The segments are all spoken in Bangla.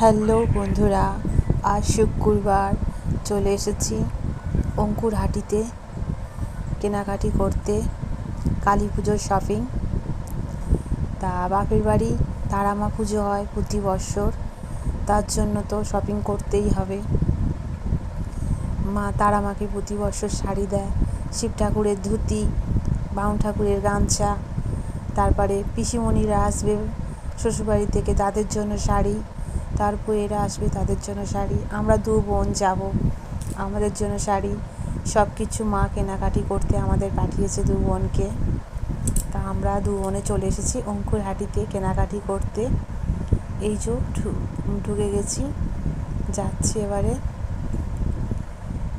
হ্যালো বন্ধুরা, আজ শুক্রবার চলে এসেছি অঙ্কুরহাটিতে কেনাকাটি করতে, কালী পুজোর শপিং। তা বাপের বাড়ি তারামা পুজো হয় প্রতি বৎসর, তার জন্য তো শপিং করতেই হবে। মা তারামাকে প্রতি বৎসর শাড়ি দেয়, শিব ঠাকুরের ধুতি, বামুন ঠাকুরের গামছা, তারপরে পিসিমণিরা আসবে শ্বশুরবাড়ি থেকে, তাদের জন্য শাড়ি, তারপর এরা আসবে তাদের জন্য শাড়ি, আমরা দু বোন যাব আমাদের জন্য শাড়ি, সব কিছু মা কেনাকাটি করতে আমাদের পাঠিয়েছে দু বোনকে। তা আমরা দু বোনে চলে এসেছি অঙ্কুরহাটিতে কেনাকাটি করতে। এই যে ঢুকে গেছি, যাচ্ছি এবারে।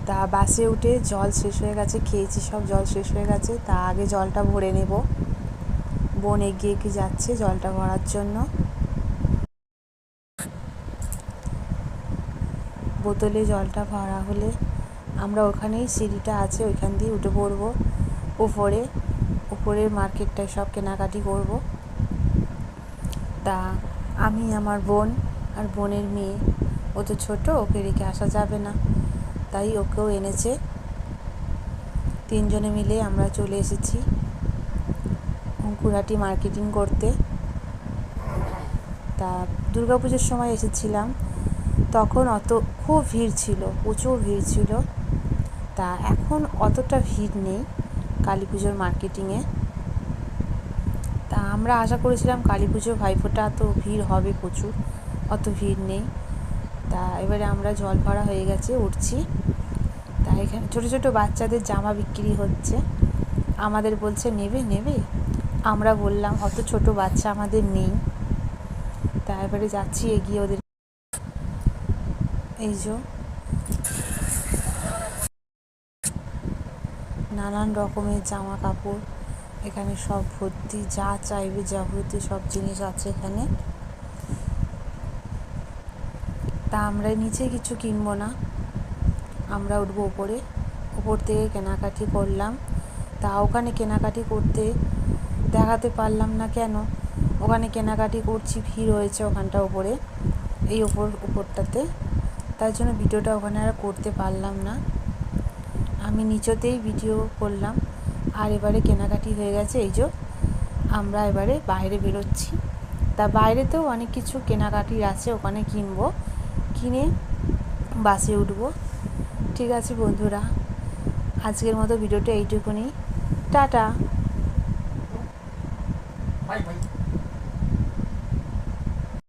তা বাসে উঠে জল শেষ হয়ে গেছে, খেয়েছি সব, জল শেষ হয়ে গেছে। তা আগে জলটা ভরে নেব, বোন এগিয়ে এগিয়ে যাচ্ছে জলটা ভরার জন্য। বোতলে জলটা ভরা হলে আমরা ওখানেই সিঁড়িটা আছে, ওইখান দিয়ে উঠে পড়বো উপরের মার্কেটটায় সব কেনাকাটি করব। তা আমি, আমার বোন আর বোনের মেয়ে, ও তো ছোটো, ওকে রেখে আসা যাবে না, তাই ওকেও এনেছে। তিনজনে মিলে আমরা চলে এসেছি অঙ্কুরহাটি মার্কেটিং করতে। তা দুর্গাপুজোর সময় এসেছিলাম, তখন খুব ভিড় ছিল, প্রচুর ভিড় ছিল। তা এখন অতটা ভিড় নেই কালী পুজোর মার্কেটিংয়ে। তা আমরা আশা করেছিলাম কালী পুজো ভাইফোঁটা তো ভিড় হবে প্রচুর, অত ভিড় নেই। তা এবারে আমরা জল ভরা হয়ে গেছে, উঠছি। তা এখানে ছোটো ছোটো বাচ্চাদের জামা বিক্রি হচ্ছে, আমাদের বলছে নেবে নেবে, আমরা বললাম অত ছোট বাচ্চা আমাদের নেই। তা এবারে যাচ্ছি এগিয়ে ওদের। এই যে নানান রকমের জামা কাপড় এখানে সব ভর্তি, যা চাইবে যাবতীয় সব জিনিস আছে এখানে। তা আমরা নিচে কিছু কিনবো না, আমরা উঠবো উপর থেকে কেনাকাটি করলাম। তা ওখানে কেনাকাটি করতে দেখাতে পারলাম না, কেন ওখানে কেনাকাটি করছি, ভিড় হয়েছে ওখানটা উপরে, এই উপরটাতে, তার জন্য ভিডিওটা ওখানে আর করতে পারলাম না। আমি নিচেতেই ভিডিও করলাম। আর এবারে কেনাকাটি হয়ে গেছে, এই যে আমরা এবারে বাইরে বেরোচ্ছি। তা বাইরেতেও অনেক কিছু কেনাকাটির আছে, ওখানে কিনবো, কিনে বাসে উঠবো। ঠিক আছে বন্ধুরা, আজকের মতো ভিডিওটা এইটুকুনি, টাটা।